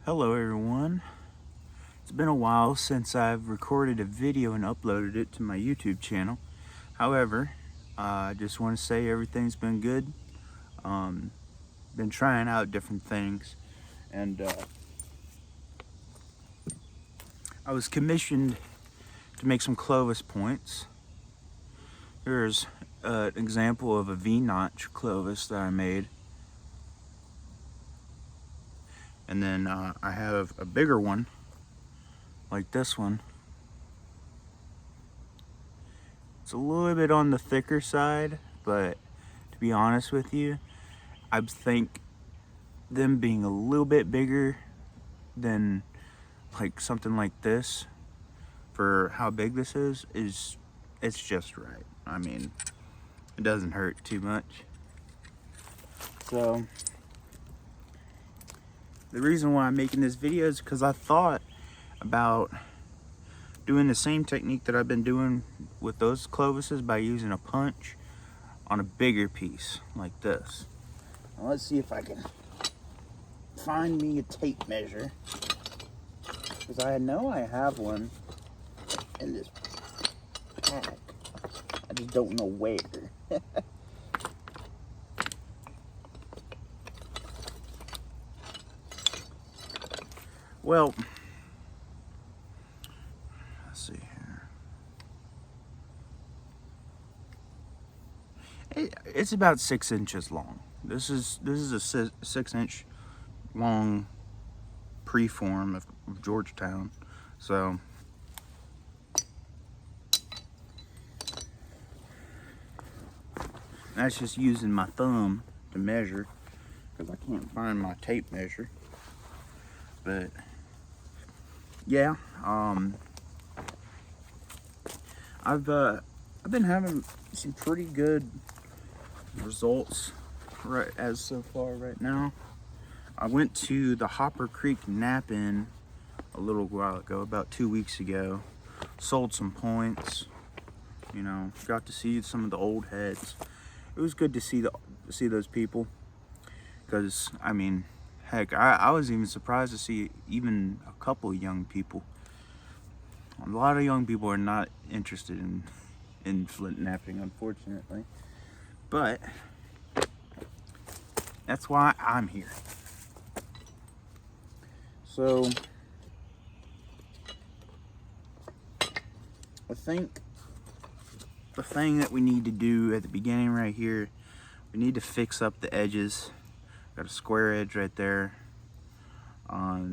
Hello everyone. It's been a while since I've recorded a video and uploaded it to my YouTube channel. However, I just want to say everything's been good. Been trying out different things, and I was commissioned to make some Clovis points. Here's an example of a V-notch Clovis that I made. And then I have a bigger one, like this one. It's a little bit on the thicker side, but to be honest with you, I think them being a little bit bigger than like something like this, for how big this is it's just right. I mean, it doesn't hurt too much. So the reason why I'm making this video is because I thought about doing the same technique that I've been doing with those Clovises by using a punch on a bigger piece like this. Now let's see if I can find me a tape measure, because I know I have one in this pack. I just don't know where. Well, let's see here. It's about 6 inches long. This is a 6-inch long preform of Georgetown. So that's just using my thumb to measure, because I can't find my tape measure. But yeah, I've been having some pretty good results so far right now. I went to the Hopper Creek Nap-In a little while ago, about 2 weeks ago. Sold some points, you know, got to see some of the old heads. It was good to see those people, because I mean, heck, I was even surprised to see even a couple young people. A lot of young people are not interested in flint napping, unfortunately. But that's why I'm here. So I think the thing that we need to do at the beginning right here, we need to fix up the edges. Got a square edge right there.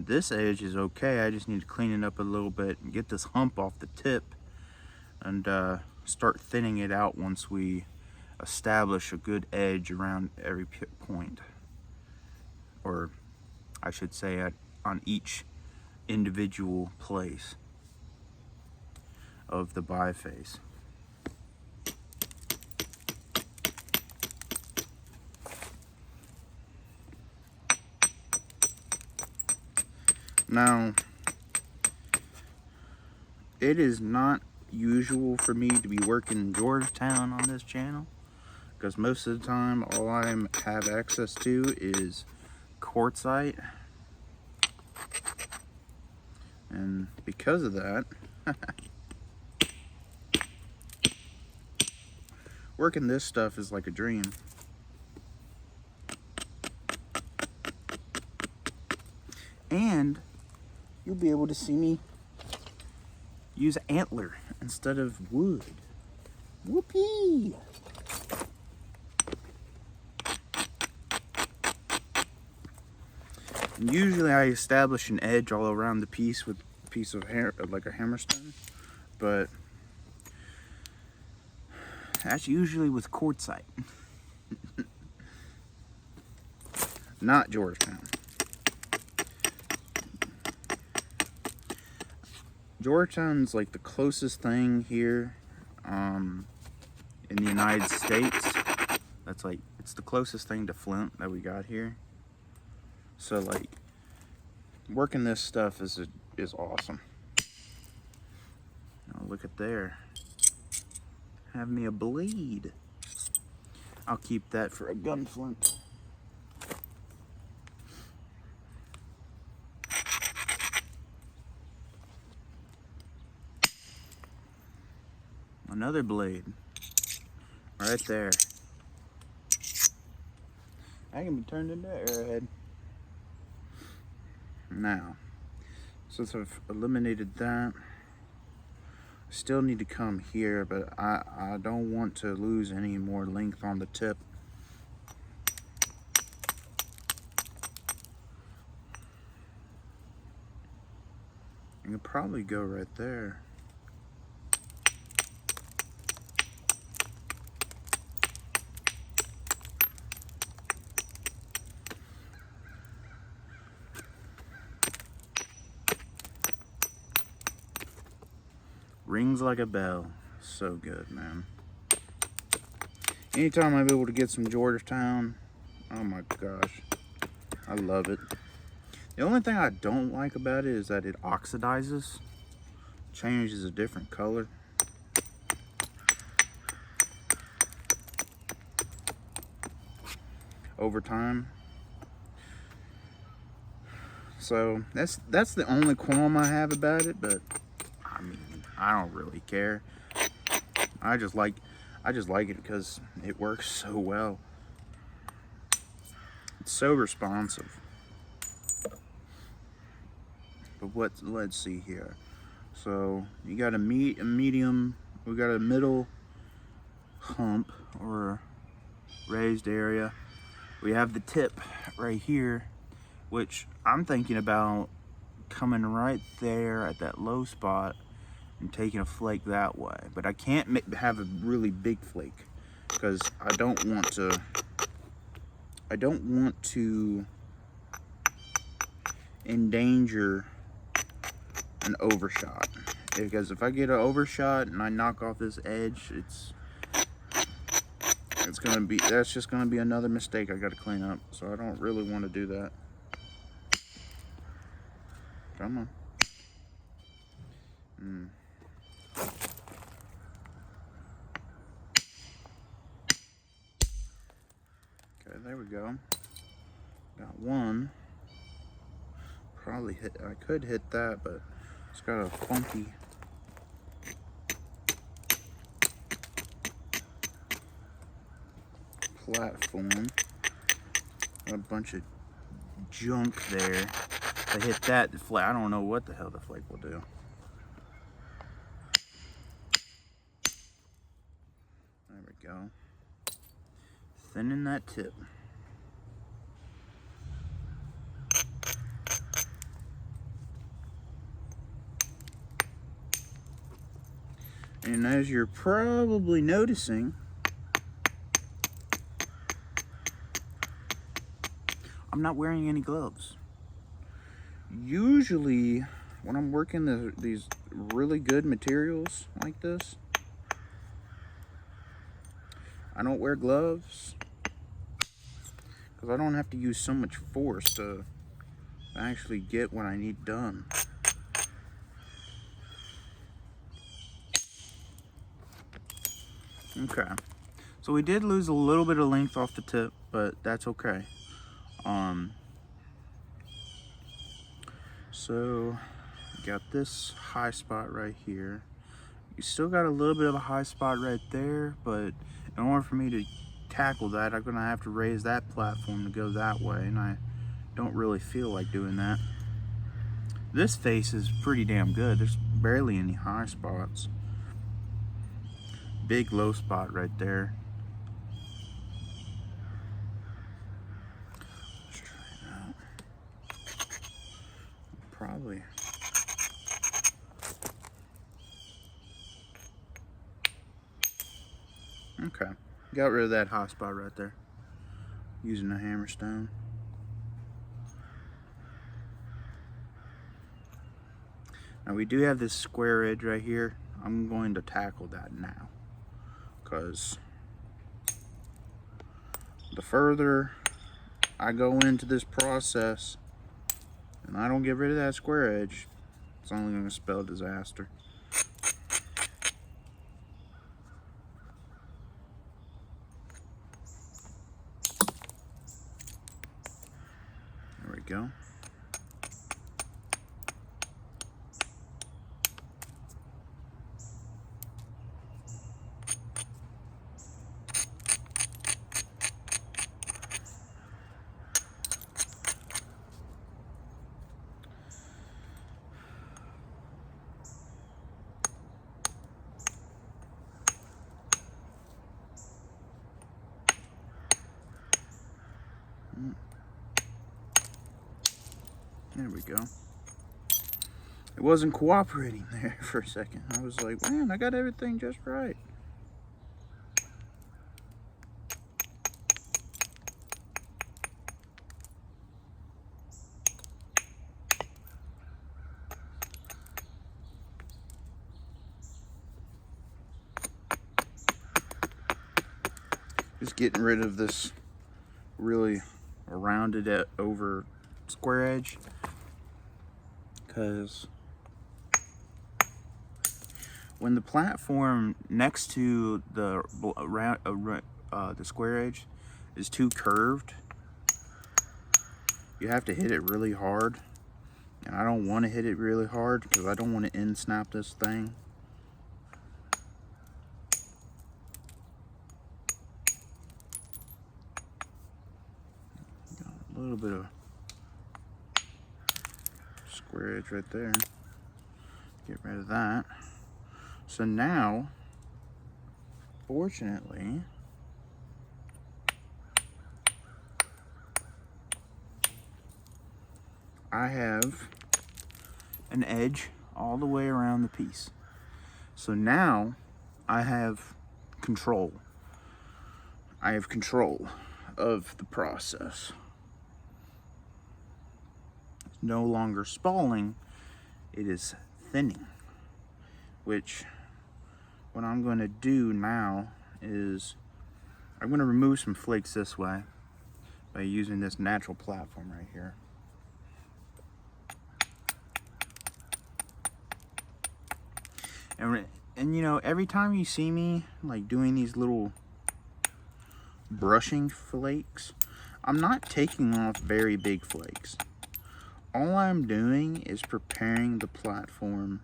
This edge is okay. I just need to clean it up a little bit and get this hump off the tip, and start thinning it out once we establish a good edge around every point, or I should say on each individual place of the biface. Now, it is not usual for me to be working in Georgetown on this channel, because most of the time all I have access to is quartzite, and because of that, working this stuff is like a dream. And you'll be able to see me use antler instead of wood. Whoopee! And usually I establish an edge all around the piece with a piece of hair, like a hammerstone, but that's usually with quartzite. Not Georgetown. Georgetown's like the closest thing here in the United States. That's like, it's the closest thing to flint that we got here. So like, working this stuff is awesome. Now look at there. Have me a blade. I'll keep that for a gun flint. another blade right there. That can be turned into an arrowhead. Now, since I've eliminated that, I still need to come here, but I don't want to lose any more length on the tip. I could probably go right there. Rings like a bell. So good, man. Anytime I'm able to get some Georgetown, oh my gosh, I love it. The only thing I don't like about it is that it oxidizes, changes a different color. Over time. So that's the only qualm I have about it, but I mean, I don't really care. I just like it because it works so well. It's so responsive. But let's see here. So you got a medium, we got a middle hump or raised area. We have the tip right here, which I'm thinking about coming right there at that low spot and taking a flake that way. But I can't have a really big flake because I don't want to endanger an overshot, because if I get an overshot and I knock off this edge, that's just gonna be another mistake I gotta clean up. So I don't really want to do that. Come on. Okay, there we go. Got one. Probably I could hit that, but it's got a funky platform. Got a bunch of junk there. If I hit that, the flake, I don't know what the hell the flake will do. There we go. Thinning that tip. And as you're probably noticing, I'm not wearing any gloves. Usually, when I'm working these really good materials like this, I don't wear gloves because I don't have to use so much force to actually get what I need done. Okay, so we did lose a little bit of length off the tip, but that's okay. So got this high spot right here. You still got a little bit of a high spot right there, but in order for me to tackle that, I'm gonna have to raise that platform to go that way, and I don't really feel like doing that. This face is pretty damn good. There's barely any high spots. Big low spot right there. Let's try it out. Probably. Okay, got rid of that hot spot right there using a hammerstone. Now we do have this square edge right here. I'm going to tackle that now, because the further I go into this process and I don't get rid of that square edge, it's only going to spell disaster. There we go. There we go. It wasn't cooperating there for a second. I was like, man, I got everything just right. Just getting rid of this really rounded over square edge, because when the platform next to the square edge is too curved, you have to hit it really hard, and I don't want to hit it really hard because I don't want to end snap this thing. Got a little bit of square edge right there. Get rid of that. So now, fortunately, I have an edge all the way around the piece. So now I have control. I have control of the process. It's no longer spalling, it is thinning, which what I'm going to do now is I'm going to remove some flakes this way by using this natural platform right here. And you know, every time you see me like doing these little brushing flakes, I'm not taking off very big flakes. All I'm doing is preparing the platform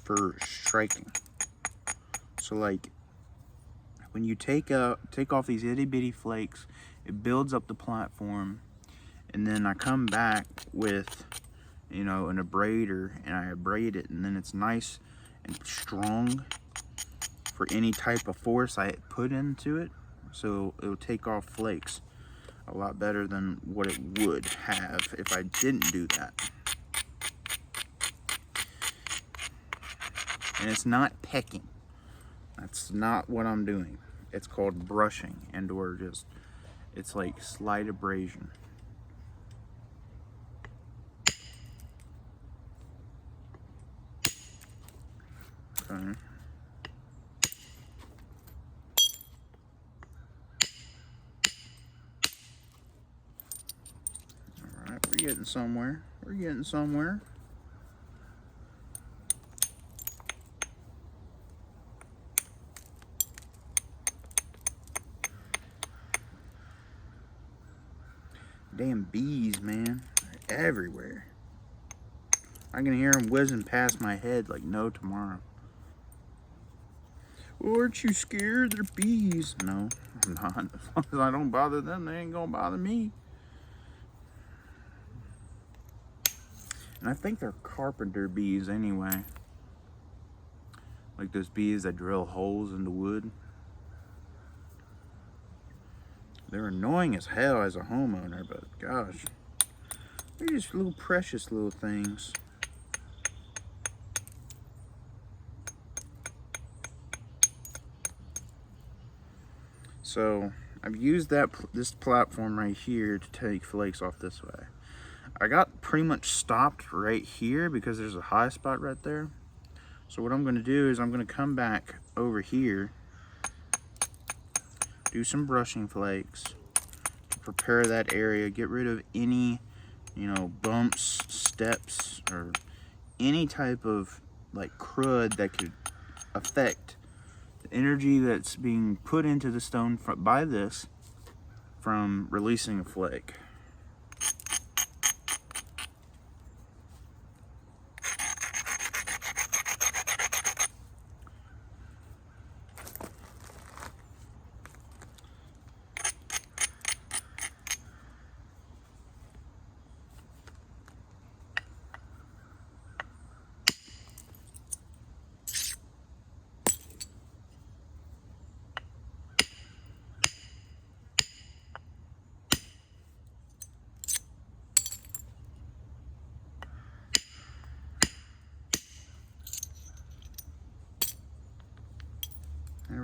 for striking. So like when you take off these itty bitty flakes, it builds up the platform, and then I come back with, you know, an abrader, and I abrade it, and then it's nice and strong for any type of force I put into it. So it'll take off flakes a lot better than what it would have if I didn't do that. And it's not pecking. That's not what I'm doing. It's called brushing, and or just, it's like slight abrasion. Okay. Alright, we're getting somewhere. We're getting somewhere. Damn bees, man. They're everywhere. I can hear them whizzing past my head like no tomorrow. Well, aren't you scared? They're bees. No, I'm not. As long as I don't bother them, they ain't gonna bother me. And I think they're carpenter bees anyway. Like those bees that drill holes in the wood. They're annoying as hell as a homeowner, but gosh, they're just little precious little things. So I've used this platform right here to take flakes off this way. I got pretty much stopped right here because there's a high spot right there. So what I'm going to do is I'm going to come back over here, do some brushing flakes to prepare that area, get rid of any, you know, bumps, steps, or any type of like crud that could affect the energy that's being put into the stone by this from releasing a flake.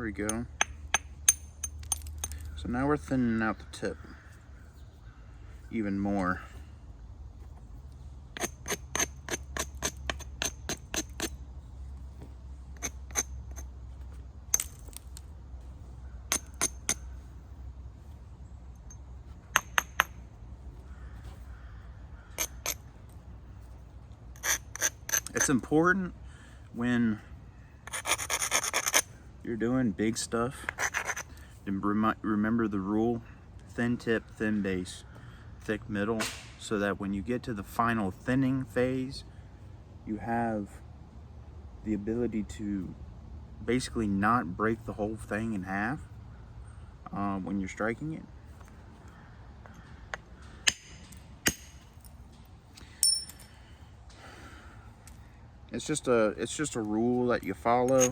we go. So now we're thinning out the tip even more. It's important when you're doing big stuff to remember the rule: thin tip, thin base, thick middle, so that when you get to the final thinning phase, you have the ability to basically not break the whole thing in half when you're striking it. It's just a rule that you follow,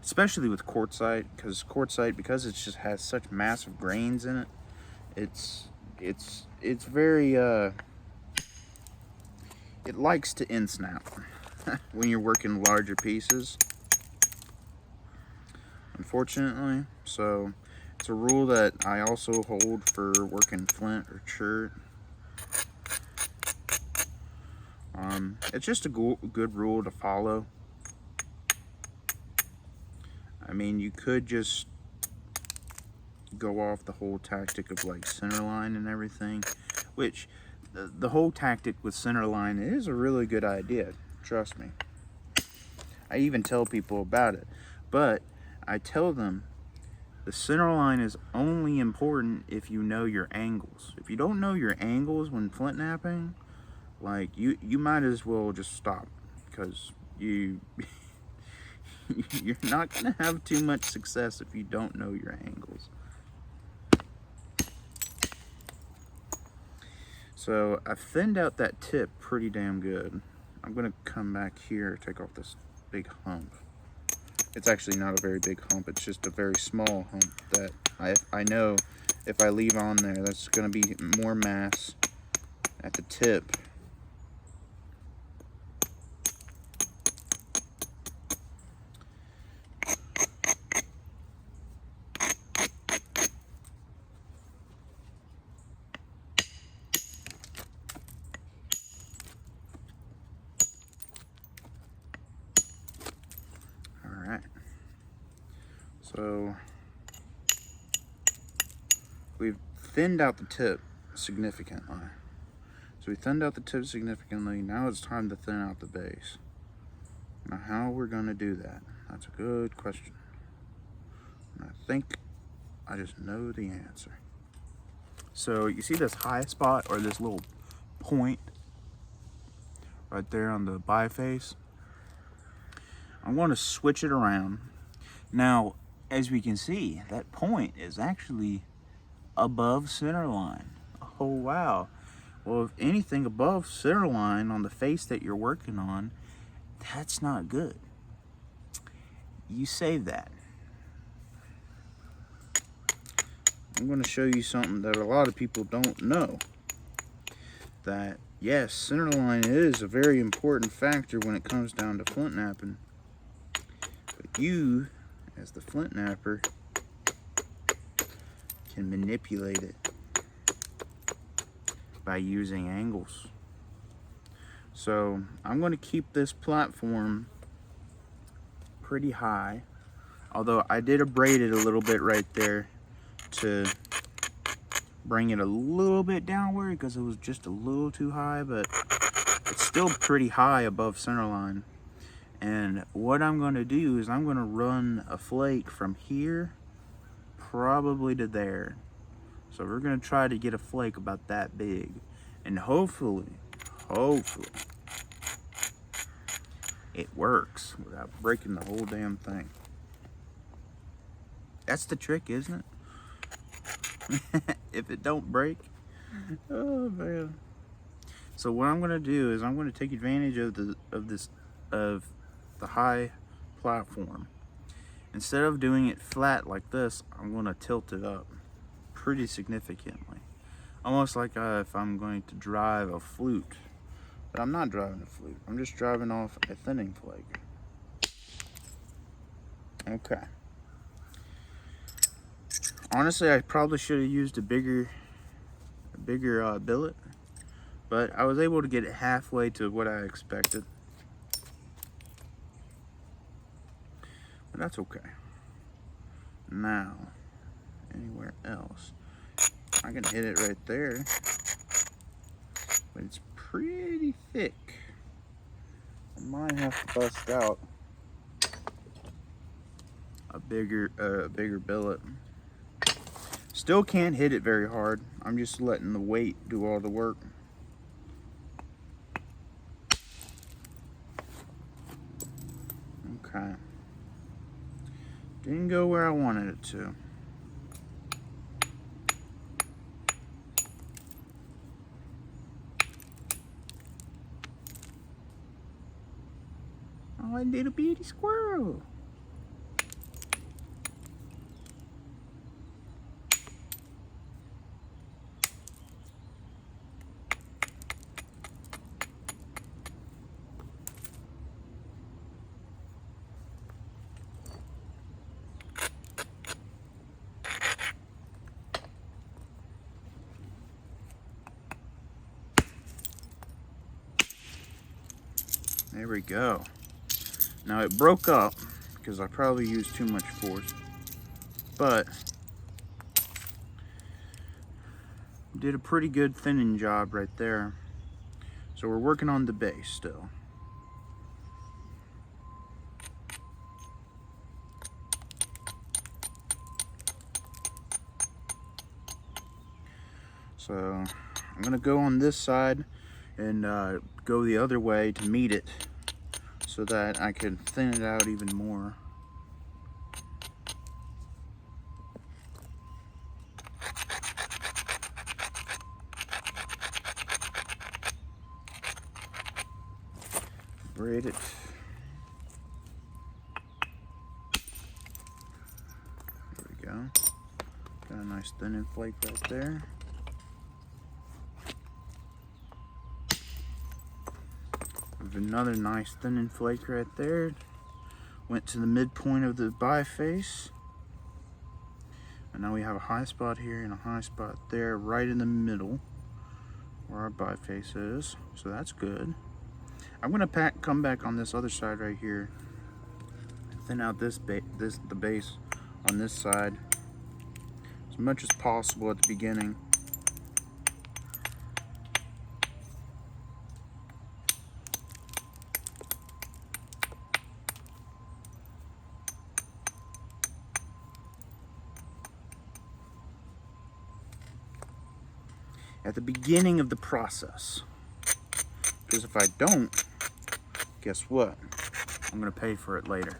especially with quartzite, because it just has such massive grains in it. It's very it likes to end snap when you're working larger pieces, unfortunately. So it's a rule that I also hold for working flint or chert. It's just a good rule to follow. I mean, you could just go off the whole tactic of like center line and everything, which the whole tactic with center line is a really good idea, trust me. I even tell people about it, but I tell them the center line is only important if you know your angles. If you don't know your angles when flint napping, like you might as well just stop, because you're not gonna have too much success if you don't know your angles. So I've thinned out that tip pretty damn good. I'm gonna come back here, take off this big hump. It's actually not a very big hump, it's just a very small hump that I know if I leave on there, that's gonna be more mass at the tip. So we've thinned out the tip significantly. So we thinned out the tip significantly. Now it's time to thin out the base. Now how we're going to do that? That's a good question. And I think I just know the answer. So you see this high spot, or this little point right there on the biface? I want to switch it around. Now, as we can see, that point is actually above center line. Oh, wow. Well, if anything above center line on the face that you're working on, that's not good. You save that. I'm going to show you something that a lot of people don't know. That, yes, center line is a very important factor when it comes down to flint napping. But you, as the flint napper, can manipulate it by using angles. So I'm going to keep this platform pretty high, although I did abrade it a little bit right there to bring it a little bit downward because it was just a little too high, but it's still pretty high above center line. And what I'm going to do is I'm going to run a flake from here probably to there. So we're going to try to get a flake about that big, and hopefully it works without breaking the whole damn thing. That's the trick, isn't it? If it don't break. Oh man. So what I'm going to do is I'm going to take advantage of the high platform. Instead of doing it flat like this, I'm going to tilt it up pretty significantly. Almost like if I'm going to drive a flute. But I'm not driving a flute. I'm just driving off a thinning flake. Okay. Honestly, I probably should have used a bigger billet, but I was able to get it halfway to what I expected. But that's okay. Now, anywhere else, I can hit it right there, but it's pretty thick. I might have to bust out a bigger billet. Still can't hit it very hard. I'm just letting the weight do all the work. Okay. Didn't go where I wanted it to. Oh, I did a beauty squirrel. There we go. Now it broke up because I probably used too much force, but did a pretty good thinning job right there. So we're working on the base still. So I'm gonna go on this side and go the other way to meet it so that I can thin it out even more. Braid it. There we go. Got a nice thinning flake right there. Another nice thinning flake right there. Went to the midpoint of the biface. And now we have a high spot here and a high spot there, right in the middle where our biface is. So that's good. I'm gonna come back on this other side right here. Thin out the base on this side as much as possible at the beginning. At the beginning of the process. Because if I don't, guess what? I'm gonna pay for it later.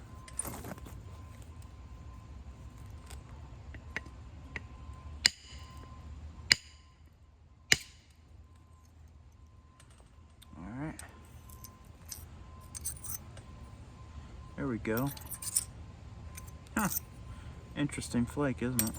All right. There we go. Huh. Interesting flake, isn't it?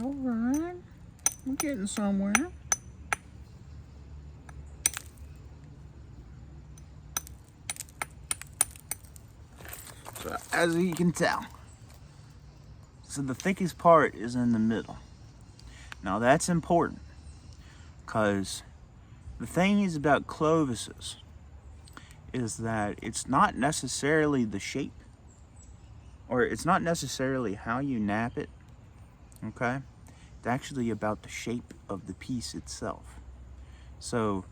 All right. I'm getting somewhere. So as you can tell, so the thickest part is in the middle. Now that's important because the thing is about Clovises is that it's not necessarily the shape, or it's not necessarily how you nap it. okay? It's actually about the shape of the piece itself. So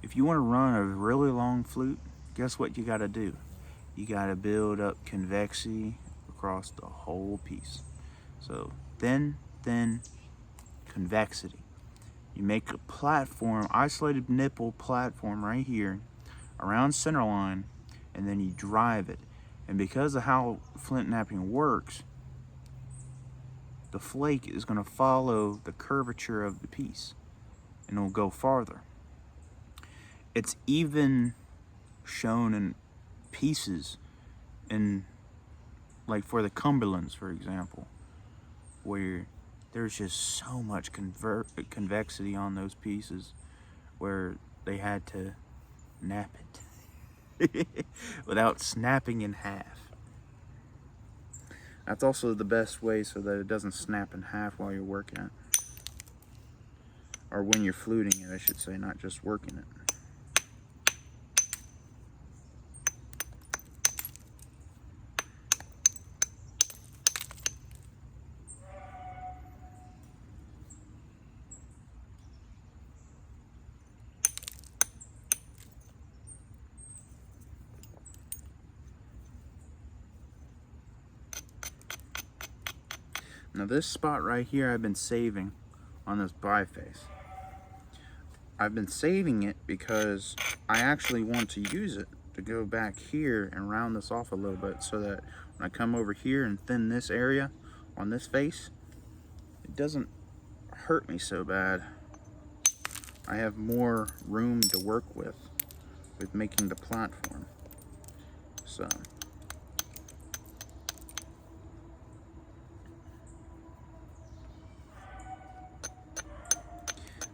if you want to run a really long flute, guess what you got to do? You got to build up convexity across the whole piece. So thin, convexity. You make a platform, isolated nipple platform right here around center line, and then you drive it. And because of how flint knapping works, the flake is going to follow the curvature of the piece and it'll go farther. It's even shown in pieces in, like for the Cumberlands, for example, where there's just so much convexity on those pieces where they had to nap it without snapping in half. That's also the best way so that it doesn't snap in half while you're working it. Or when you're fluting it, I should say, not just working it. Now this spot right here I've been saving on this biface. I've been saving it because I actually want to use it to go back here and round this off a little bit so that when I come over here and thin this area on this face, it doesn't hurt me so bad. I have more room to work with making the platform. So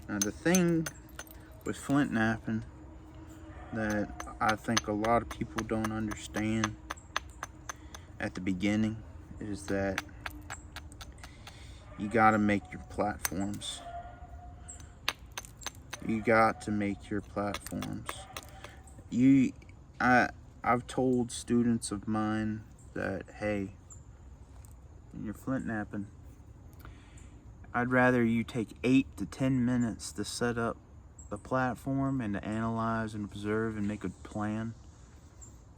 now the thing with flint knapping that I think a lot of people don't understand at the beginning is that you gotta make your platforms. You got to make your platforms. I've told students of mine that, hey, when you're flint knapping, I'd rather you take 8 to 10 minutes to set up the platform and to analyze and observe and make a plan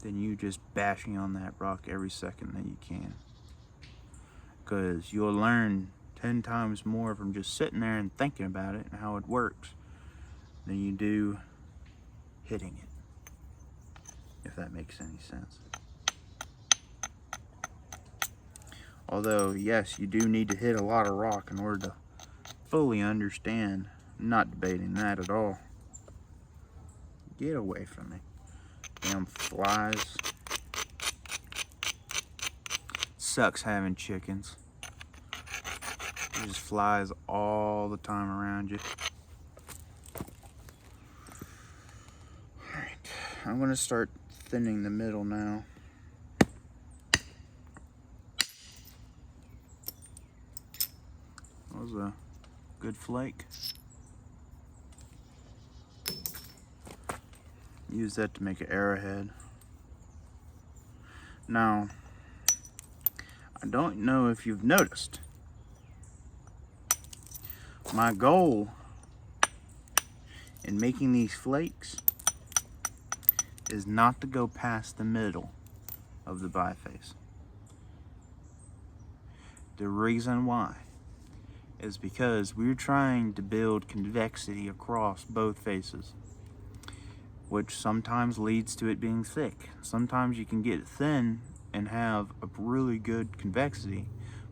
than you just bashing on that rock every second that you can. Because you'll learn 10 times more from just sitting there and thinking about it and how it works than you do hitting it, if that makes any sense. Although, yes, you do need to hit a lot of rock in order to fully understand. I'm not debating that at all. Get away from me. Damn flies. Sucks having chickens. There's flies all the time around you. Alright, I'm going to start thinning the middle now. That was a good flake. Use that to make an arrowhead. Now, I don't know if you've noticed, my goal in making these flakes is not to go past the middle of the biface. The reason why is because we're trying to build convexity across both faces, which sometimes leads to it being thick. Sometimes you can get it thin and have a really good convexity,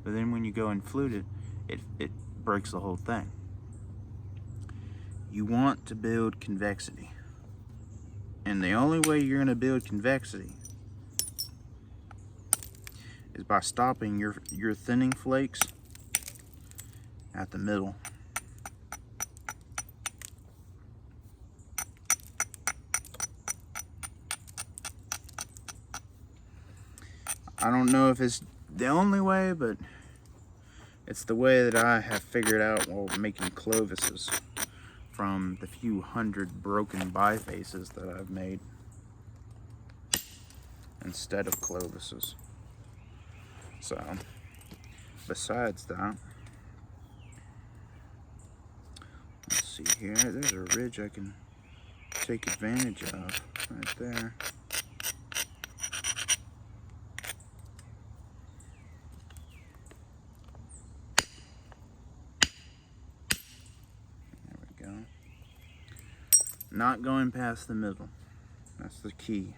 but then when you go and flute it, it breaks the whole thing. You want to build convexity. And the only way you're going to build convexity is by stopping your thinning flakes at the middle. I don't know if it's the only way, but it's the way that I have figured out while making Clovises from the few hundred broken bifaces that I've made instead of Clovises. So, besides that, see here. There's a ridge I can take advantage of right there. There we go. Not going past the middle. That's the key.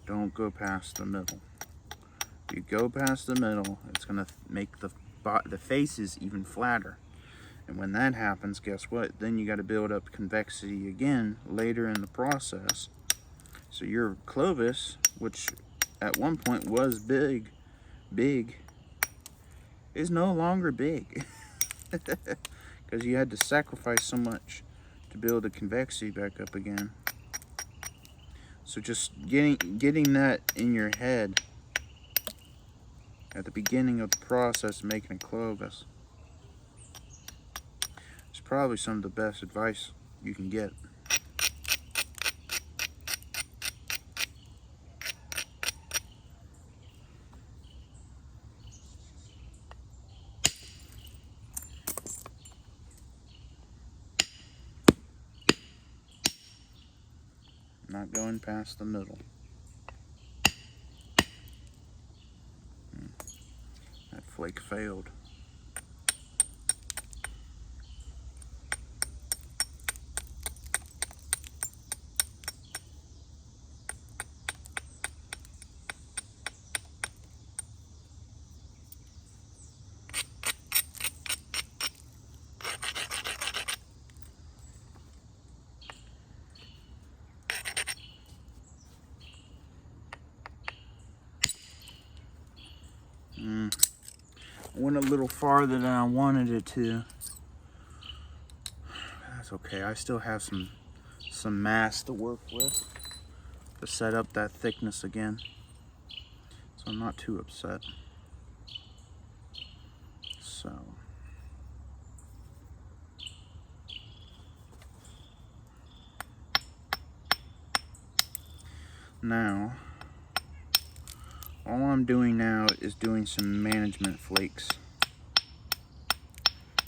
Don't go past the middle. If you go past the middle, it's gonna make the faces even flatter. And when that happens, guess what? Then you got to build up convexity again later in the process. So your Clovis, which at one point was big, is no longer big. Because you had to sacrifice so much to build the convexity back up again. So just getting that in your head at the beginning of the process of making a Clovis is probably some of the best advice you can get. Not going past the middle. That flake failed. Went a little farther than I wanted it to. That's okay. I still have some mass to work with to set up that thickness again. So I'm not too upset. So now all I'm doing now is doing some management flakes.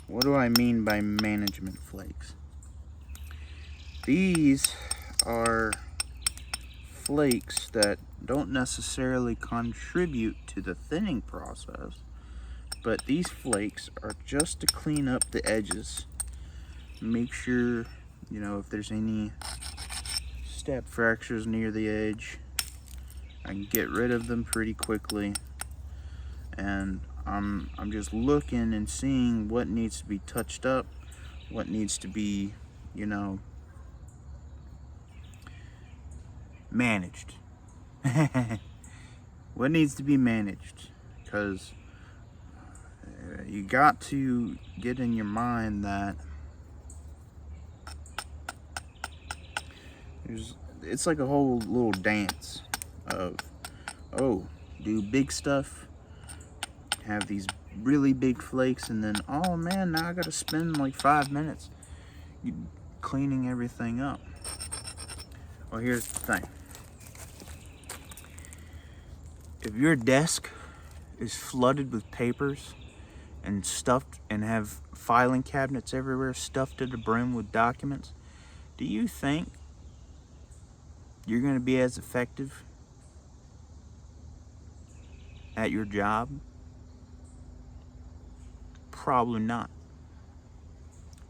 What do I mean by management flakes? These are flakes that don't necessarily contribute to the thinning process, but these flakes are just to clean up the edges. Make sure, you know, if there's any step fractures near the edge, I can get rid of them pretty quickly. And I'm just looking and seeing what needs to be touched up, what needs to be, you know, managed. What needs to be managed, because you got to get in your mind that it's like a whole little dance of, oh, do big stuff, have these really big flakes, and then, oh man, now I gotta spend like 5 minutes cleaning everything up. Well, here's the thing. If your desk is flooded with papers and stuffed, and have filing cabinets everywhere stuffed to the brim with documents, do you think you're going to be as effective at your job? Probably not.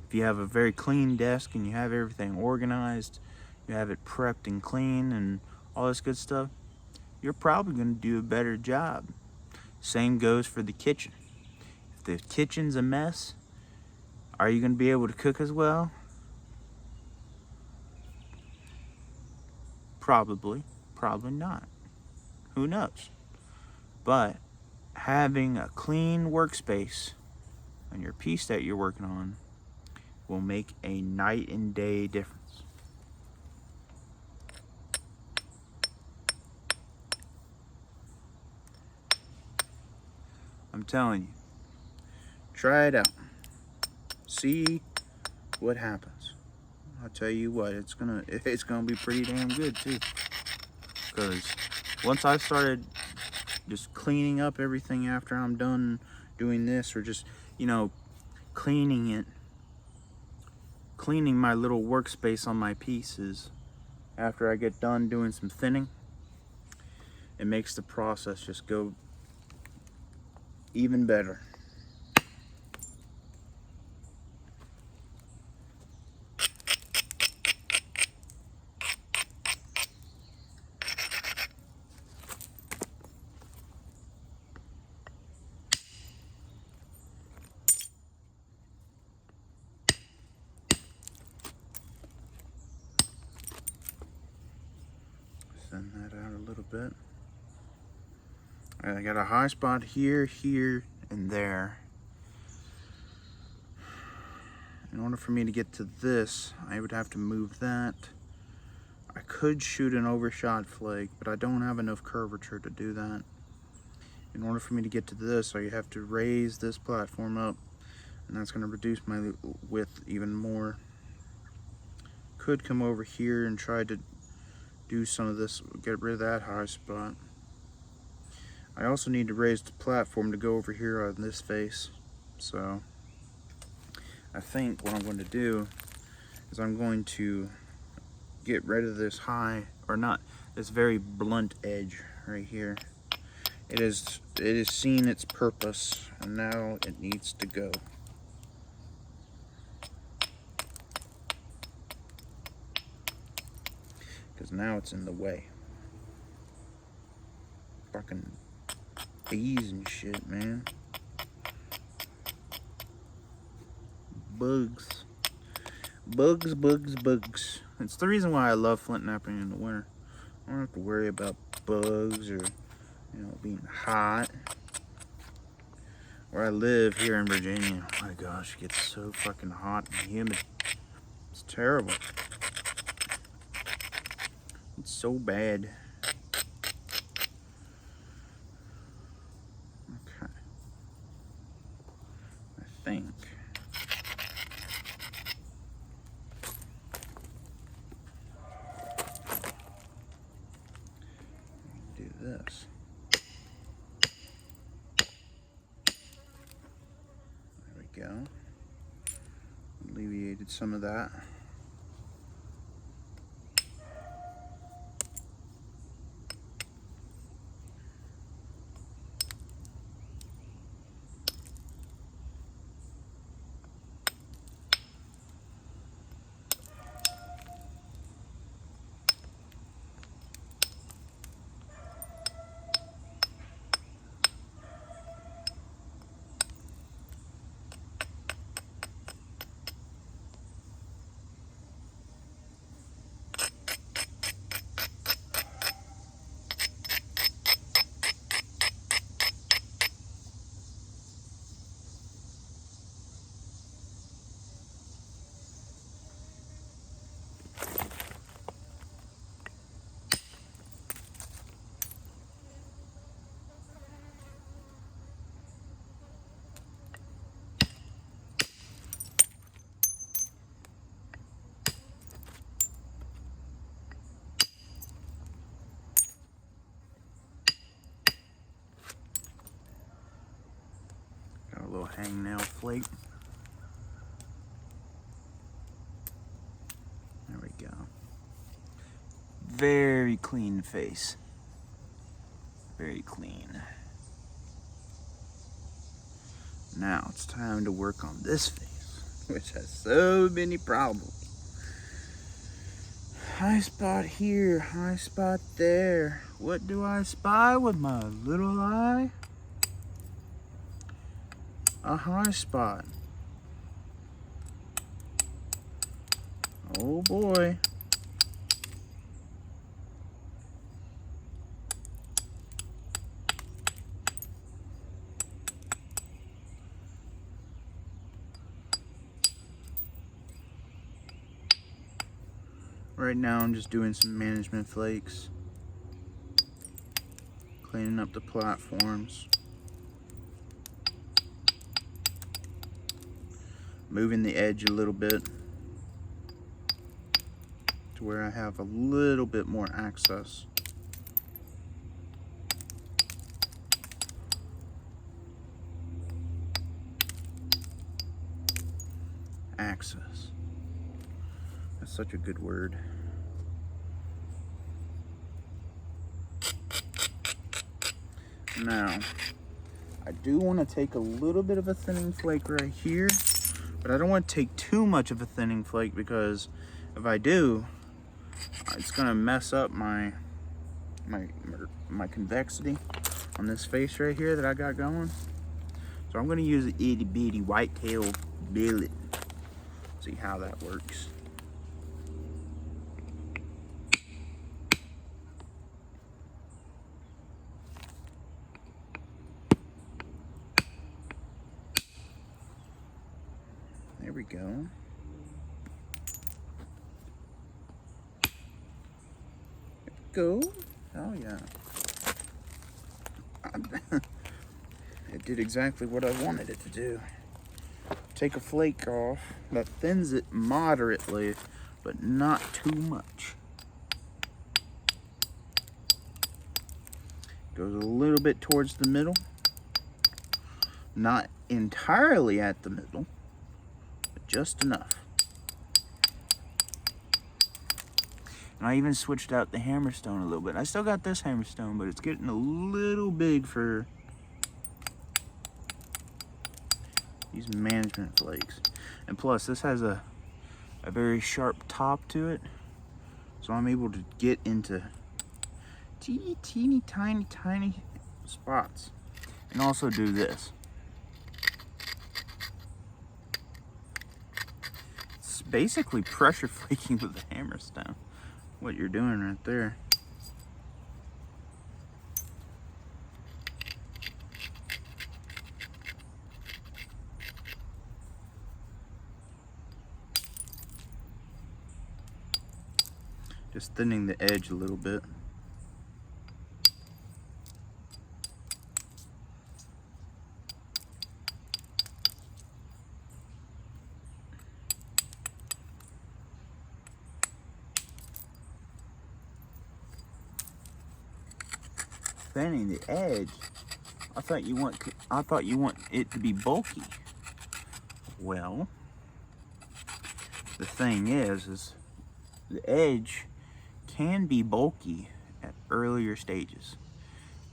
If you have a very clean desk and you have everything organized, you have it prepped and clean and all this good stuff, you're probably going to do a better job. Same goes for the kitchen. If the kitchen's a mess, are you going to be able to cook as well? Probably not. Who knows? But having a clean workspace on your piece that you're working on will make a night and day difference. I'm telling you, try it out. See what happens. I'll tell you what, it's gonna be pretty damn good too. Because once I started just cleaning up everything after I'm done doing this, or just, you know, cleaning it cleaning my little workspace on my pieces after I get done doing some thinning, it makes the process just go even better. Send that out a little bit. I got a high spot here, here, and there. In order for me to get to this, I would have to move that. I could shoot an overshot flake, but I don't have enough curvature to do that. In order for me to get to this, I have to raise this platform up, and that's going to reduce my width even more. Could come over here and try to do some of this, get rid of that high spot. I also need to raise the platform to go over here on this face. So I think what I'm going to do is I'm going to get rid of this high, or not, this very blunt edge right here. It is seen its purpose, and now it needs to go. Because now it's in the way. Fucking bees and shit, man. Bugs. Bugs, bugs, bugs. It's the reason why I love flint knapping in the winter. I don't have to worry about bugs or, being hot. Where I live here in Virginia, oh my gosh, it gets so fucking hot and humid. It's terrible. It's so bad. Okay. I think. Do this. There we go. Alleviated some of that. A little hangnail flake. There we go. Very clean face. Very clean. Now it's time to work on this face, which has so many problems. High spot here, high spot there. What do I spy with my little eye? A high spot. Oh boy. Right now I'm just doing some management flakes. Cleaning up the platforms. Moving the edge a little bit to where I have a little bit more access. Access. That's such a good word. Now, I do want to take a little bit of a thinning flake right here, but I don't want to take too much of a thinning flake, because if I do, it's going to mess up my convexity on this face right here that I got going. So I'm going to use an itty bitty whitetail billet. See how that works. There we go. Go. Oh yeah. It did exactly what I wanted it to do. Take a flake off that thins it moderately, but not too much. Goes a little bit towards the middle. Not entirely at the middle, but just enough. And I even switched out the hammerstone a little bit. I still got this hammerstone, but it's getting a little big for these management flakes. And plus, this has a very sharp top to it, so I'm able to get into teeny tiny spots. And also do this. It's basically pressure flaking with the hammerstone, what you're doing right there. Just thinning the edge a little bit. Thinning the edge. I thought you want it to be bulky. Well, the thing is the edge can be bulky at earlier stages,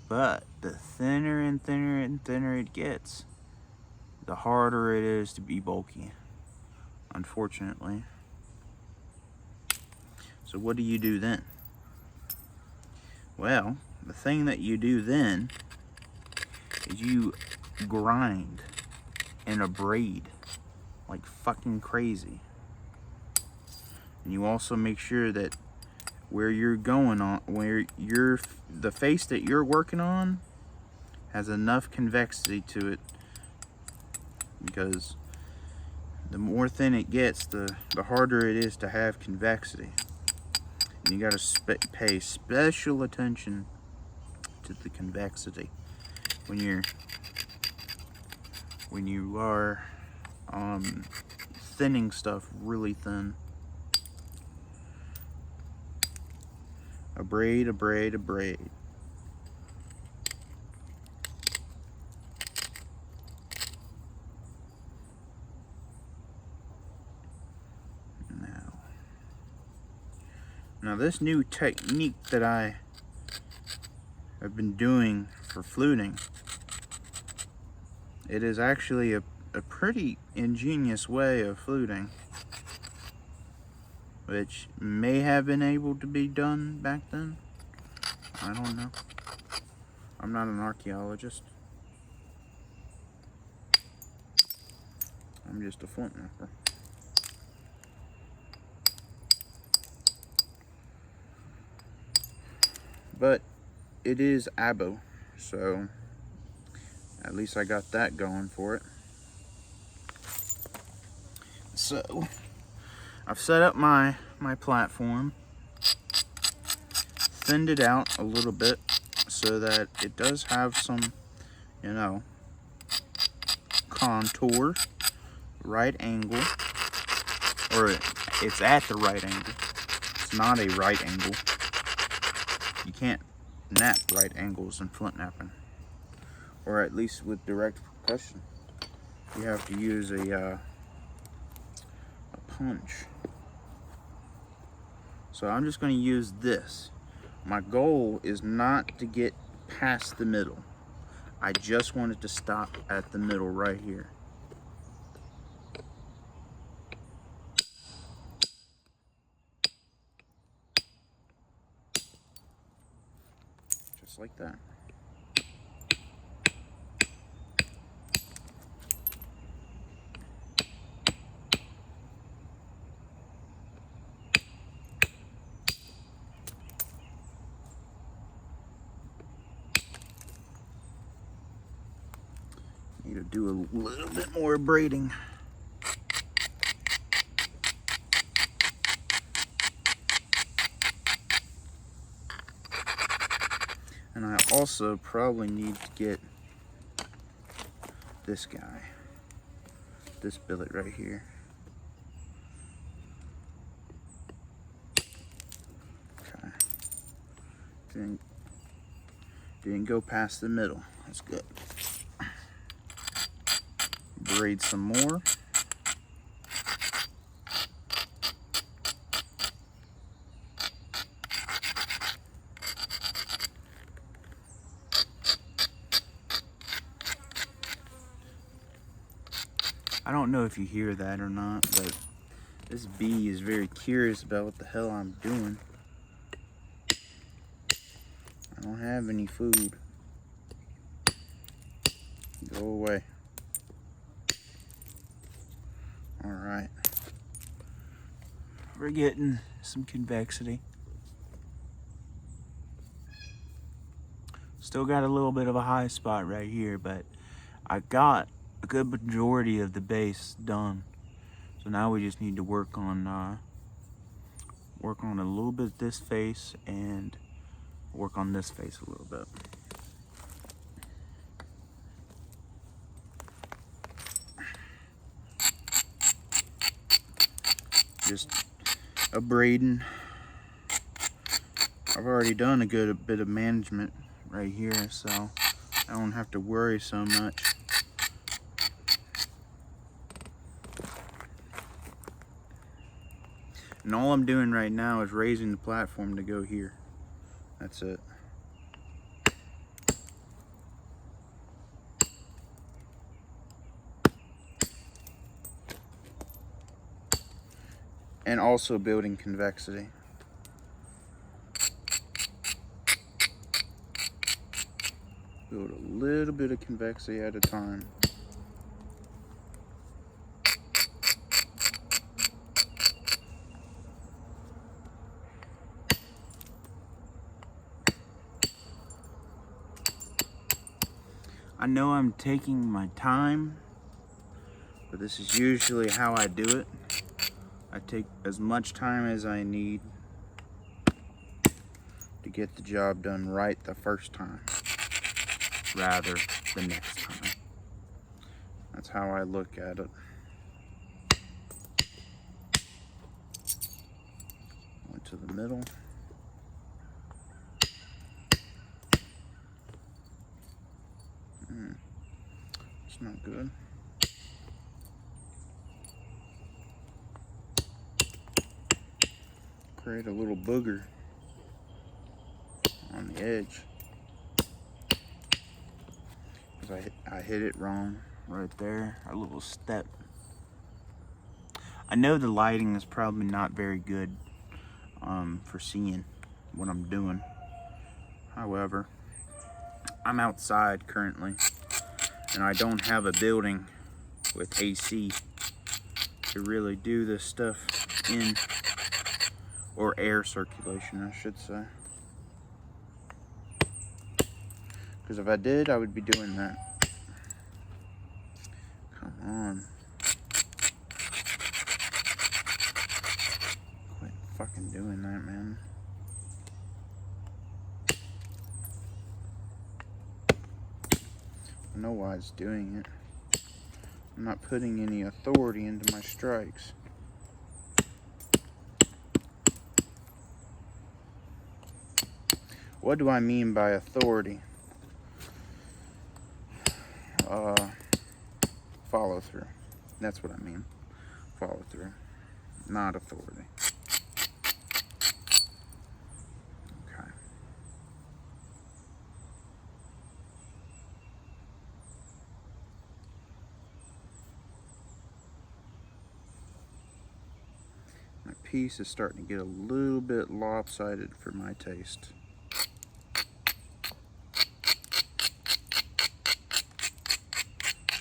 but the thinner and thinner it gets, the harder it is to be bulky, unfortunately. So what do you do then? Well, the thing that you do then is you grind and abrade like fucking crazy. And you also make sure that where you're going on, the face that you're working on has enough convexity to it, because the more thin it gets, the harder it is to have convexity. And you got to pay special attention to the convexity when you are thinning stuff really thin. Abrade. Now this new technique that I have been doing for fluting, it is actually a pretty ingenious way of fluting, which may have been able to be done back then. I don't know. I'm not an archaeologist. I'm just a flint knapper. But it is abo, so at least I got that going for it. So I've set up my platform, thinned it out a little bit so that it does have some, contour, right angle, or it's at the right angle. It's not a right angle. You can't nap right angles in flint napping, or at least with direct percussion. You have to use a punch. So I'm just going to use this. My goal is not to get past the middle. I just want it to stop at the middle right here. Just like that. Need to do a little bit more braiding. And I also probably need to get this guy, this billet right here. Okay. Didn't go past the middle. That's good. Braid some more. I don't know if you hear that or not, but this bee is very curious about what the hell I'm doing. I don't have any food. Go away. Alright. We're getting some convexity. Still got a little bit of a high spot right here, but I got a good majority of the base done. So now we just need to work on a little bit this face and work on this face a little bit. Just a braiding. I've already done a good bit of management right here, so I don't have to worry so much. And all I'm doing right now is raising the platform to go here. That's it. And also building convexity. Build a little bit of convexity at a time. I know I'm taking my time, but this is usually how I do it. I take as much time as I need to get the job done right the first time, rather the next time. That's how I look at it. Went to the middle. It's not good. Create a little booger on the edge. Because I hit it wrong right there, a little step. I know the lighting is probably not very good for seeing what I'm doing. However, I'm outside currently, and I don't have a building with AC to really do this stuff in, or air circulation, I should say. Because if I did, I would be doing that. Come on. Quit fucking doing that, man. I know why it's doing it. I'm not putting any authority into my strikes. What do I mean by authority? Follow through. That's what I mean. Follow through, not authority. piece is starting to get a little bit lopsided for my taste.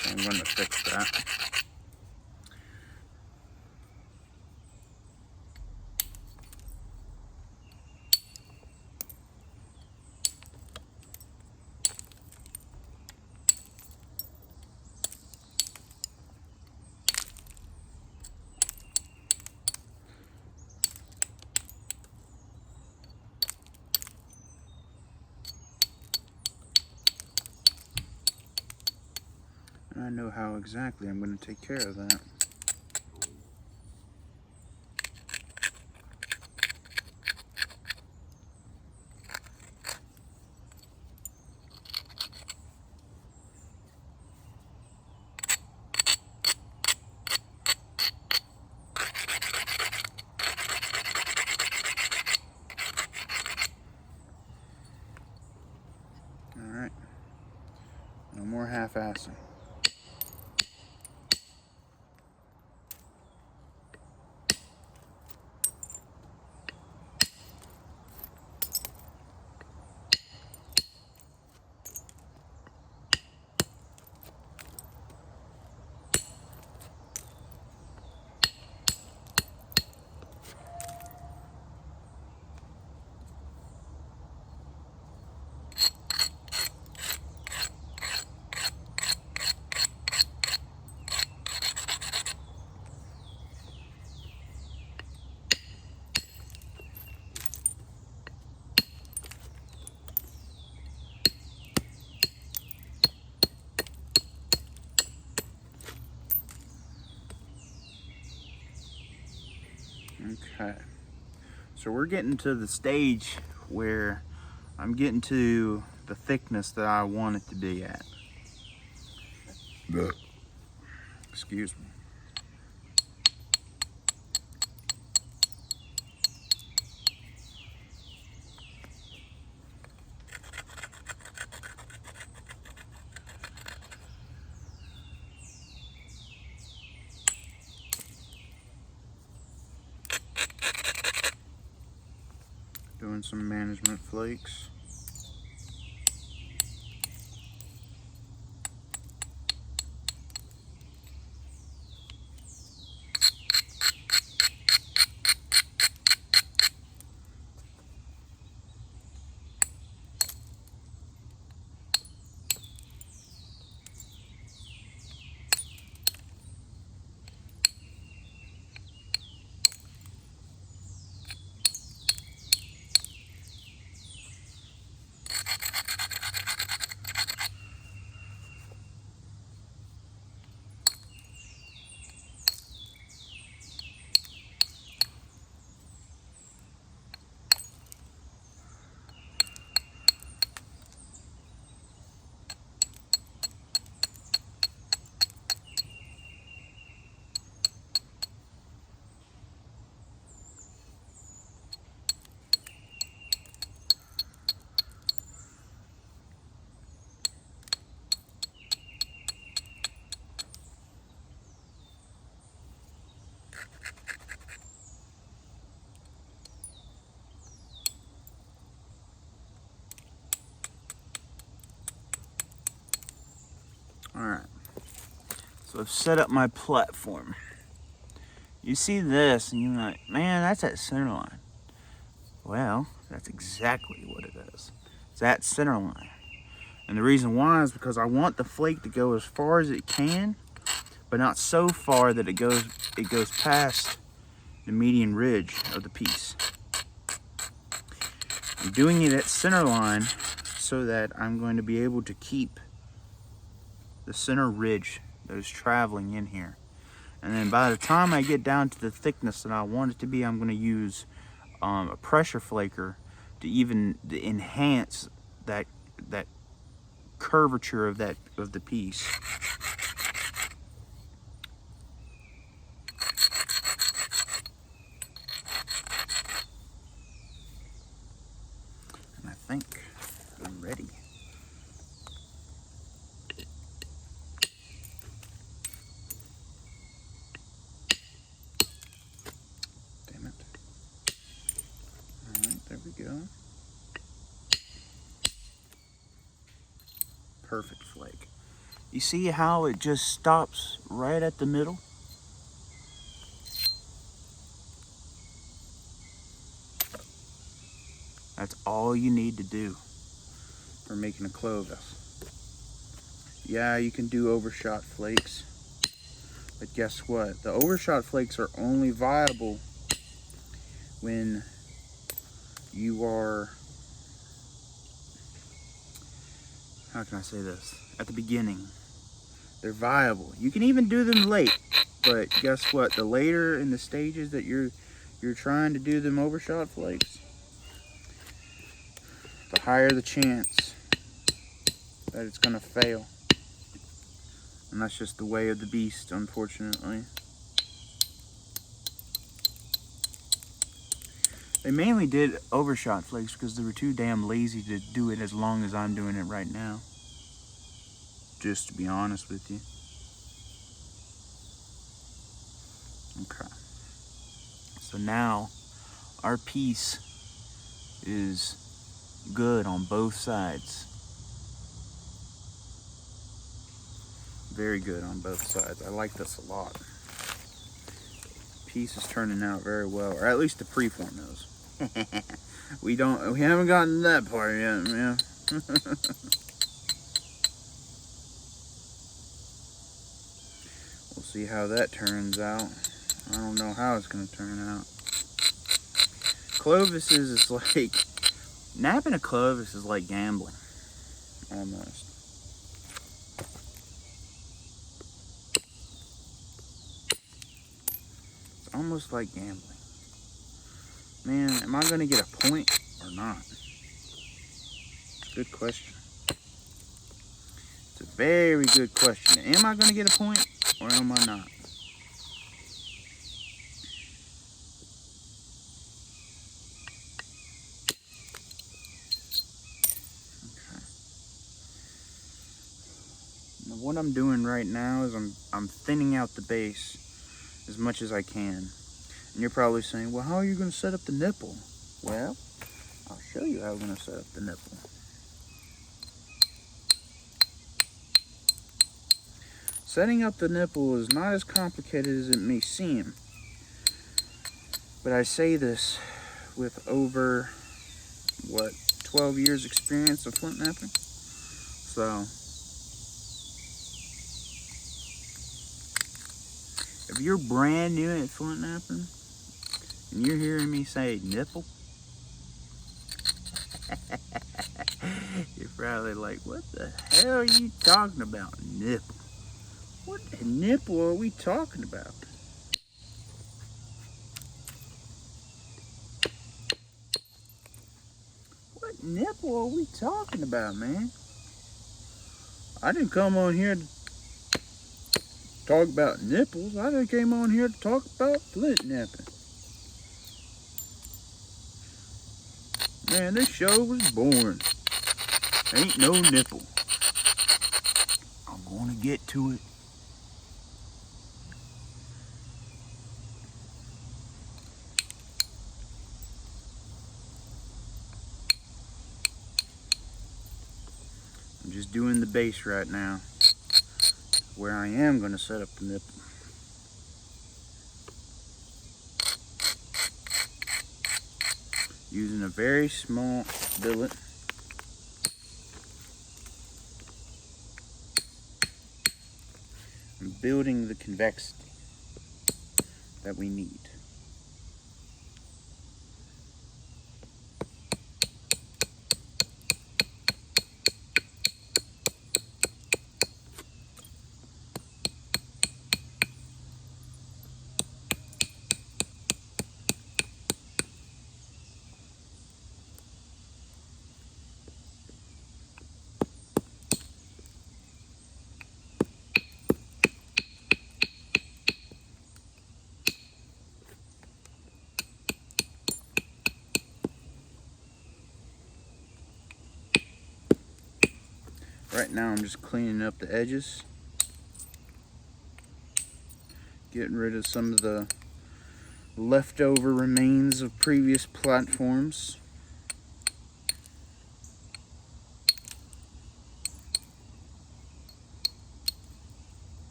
So I'm going to fix that. I know how exactly I'm going to take care of that. Alright, no more half-assing. Okay, so we're getting to the stage where I'm getting to the thickness that I want it to be at. Excuse me. Doing some management flakes. Alright, so I've set up my platform. You see this and you're like, man, that's that center line. Well, that's exactly what it is. It's that center line. And the reason why is because I want the flake to go as far as it can, but not so far that it goes past the median ridge of the piece. I'm doing it at center line so that I'm going to be able to keep the center ridge that is traveling in here. And then by the time I get down to the thickness that I want it to be, I'm going to use a pressure flaker to enhance that curvature of the piece. And I think I'm ready. Damn it. perfect flake. You see how it just stops right at the middle? That's all you need to do for making a Clovis. Yeah, you can do overshot flakes, but guess what? The overshot flakes are only viable when you are, how can I say this? At the beginning. They're viable. You can even do them late, but guess what? The later in the stages that you're trying to do them overshot flakes, the higher the chance that it's gonna fail. And that's just the way of the beast, unfortunately. They mainly did overshot flakes because they were too damn lazy to do it as long as I'm doing it right now. Just to be honest with you. Okay. So now our piece is good on both sides. Very good on both sides. I like this a lot. Piece is turning out very well, or at least the preform is. we haven't gotten to that part yet, man. We'll see how that turns out. I don't know how it's gonna turn out. Clovis is like, napping a Clovis is like gambling, almost. It's almost like gambling. Man, am I gonna get a point or not? Good question. It's a very good question. Am I gonna get a point or am I not? Okay. Now what I'm doing right now is I'm thinning out the base as much as I can. And you're probably saying, well, how are you going to set up the nipple? Well, I'll show you how I'm going to set up the nipple. Setting up the nipple is not as complicated as it may seem. But I say this with over, 12 years experience of flint napping? So, if you're brand new at flint napping, and you're hearing me say nipple, you're probably like, what the hell are you talking about, nipple? What nipple are we talking about? What nipple are we talking about, man? I didn't come on here to talk about nipples. I done came on here to talk about flint napping. Man, this show was boring. Ain't no nipple. I'm gonna get to it. I'm just doing the base right now, where I am gonna set up the nipple. Using a very small billet. I'm building the convexity that we need. Right now I'm just cleaning up the edges, getting rid of some of the leftover remains of previous platforms.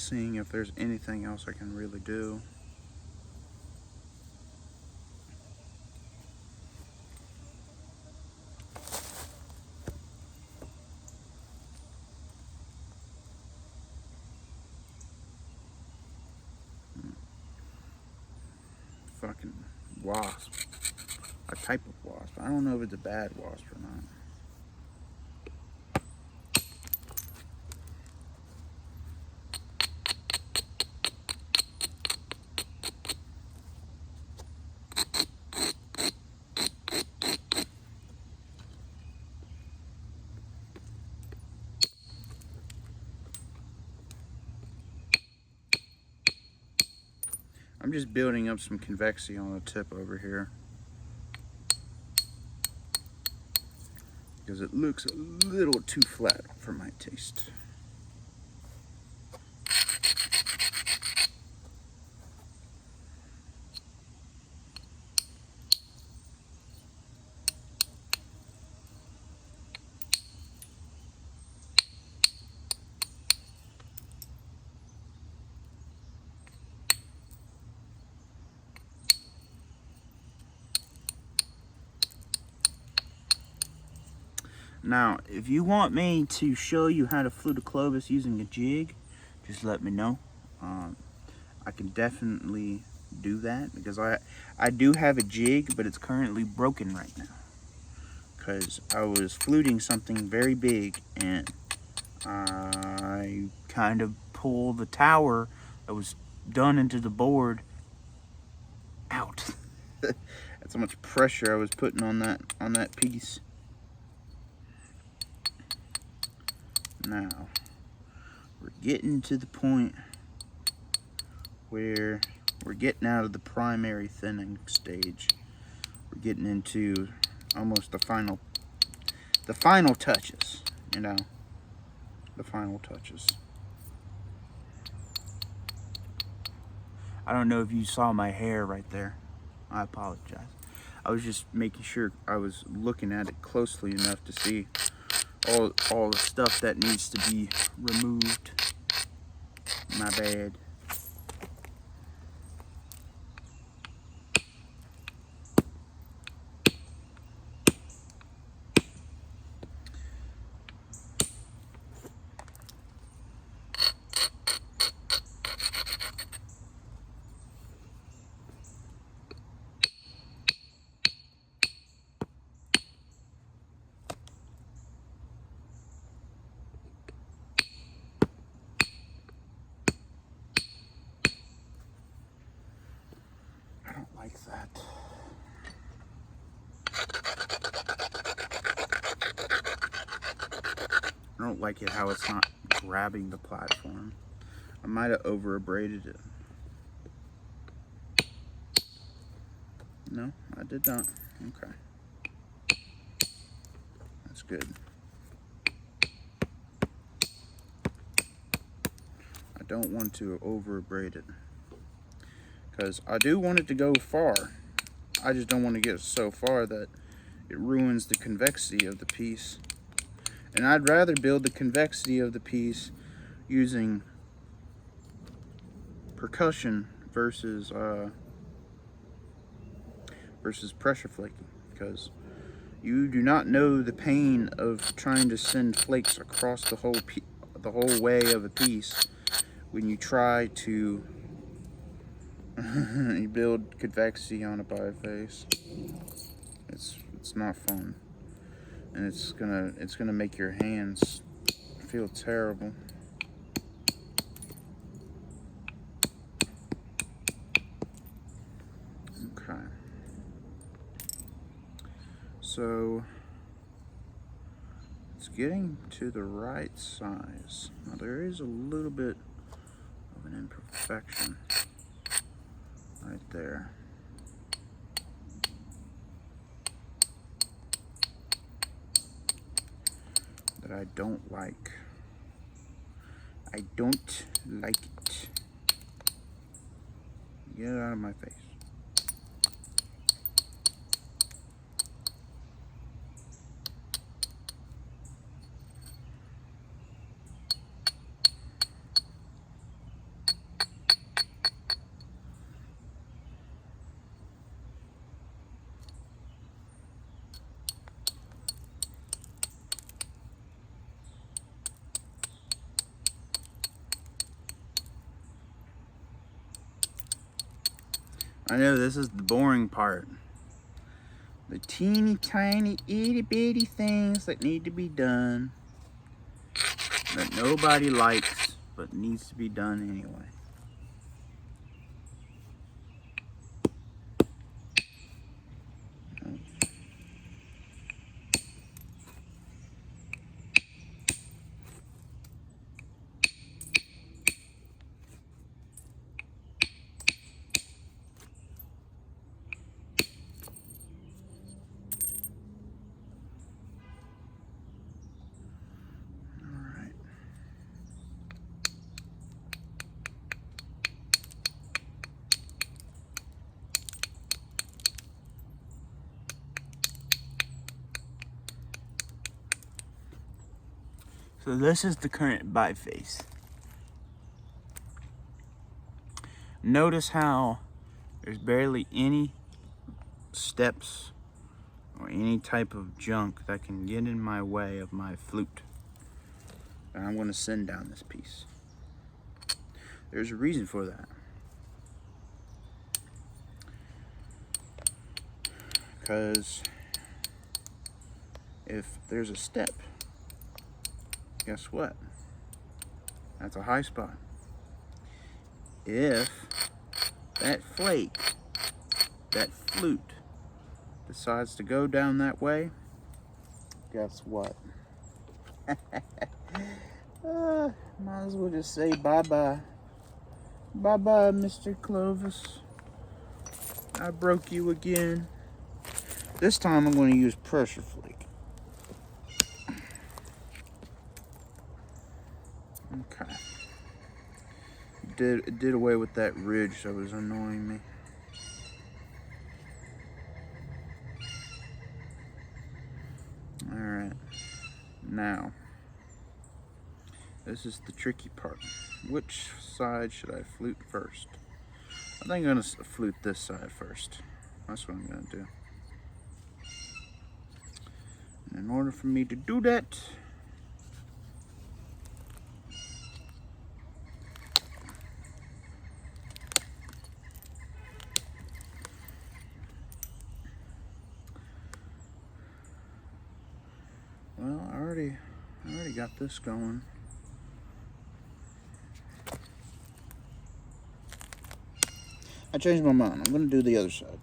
seeing if there's anything else I can really do. Fucking wasp. A type of wasp. I don't know if it's a bad wasp or not. I'm just building up some convexity on the tip over here, because it looks a little too flat for my taste. Now, if you want me to show you how to flute a Clovis using a jig, just let me know. I can definitely do that, because I do have a jig, but it's currently broken right now, because I was fluting something very big and I kind of pulled the tower that was done into the board out. That's how much pressure I was putting on that piece. Now, we're getting to the point where we're getting out of the primary thinning stage. We're getting into almost the final touches, you know, the final touches. I don't know if you saw my hair right there. I apologize. I was just making sure I was looking at it closely enough to see all the stuff that needs to be removed. My bad. I don't like that. I don't like it how it's not grabbing the platform. I might have over abraded it. No, I did not. Okay. That's good. I don't want to over abrade it, because I do want it to go far. I just don't want to get so far that it ruins the convexity of the piece. And I'd rather build the convexity of the piece using percussion versus pressure flaking, because you do not know the pain of trying to send flakes across the whole way of a piece when you try to you build convexity on a biface. It's not fun, and it's gonna make your hands feel terrible. Okay. So it's getting to the right size. Now there is a little bit of an imperfection right there. That I don't like. I don't like it. Get it out of my face. I know this is the boring part. The teeny tiny itty bitty things that need to be done that nobody likes but needs to be done anyway. So this is the current biface. Notice how there's barely any steps or any type of junk that can get in my way of my flute. And I'm going to send down this piece. There's a reason for that. Because if there's a step, guess what? That's a high spot. If that flake, that flute, decides to go down that way, guess what? Might as well just say bye-bye. Bye-bye, Mr. Clovis. I broke you again. This time I'm going to use pressure flake. Okay. It did away with that ridge that was annoying me. Alright. Now, this is the tricky part. Which side should I flute first? I think I'm going to flute this side first. That's what I'm going to do. And in order for me to do that, well, I already got this going. I changed my mind. I'm going to do the other side.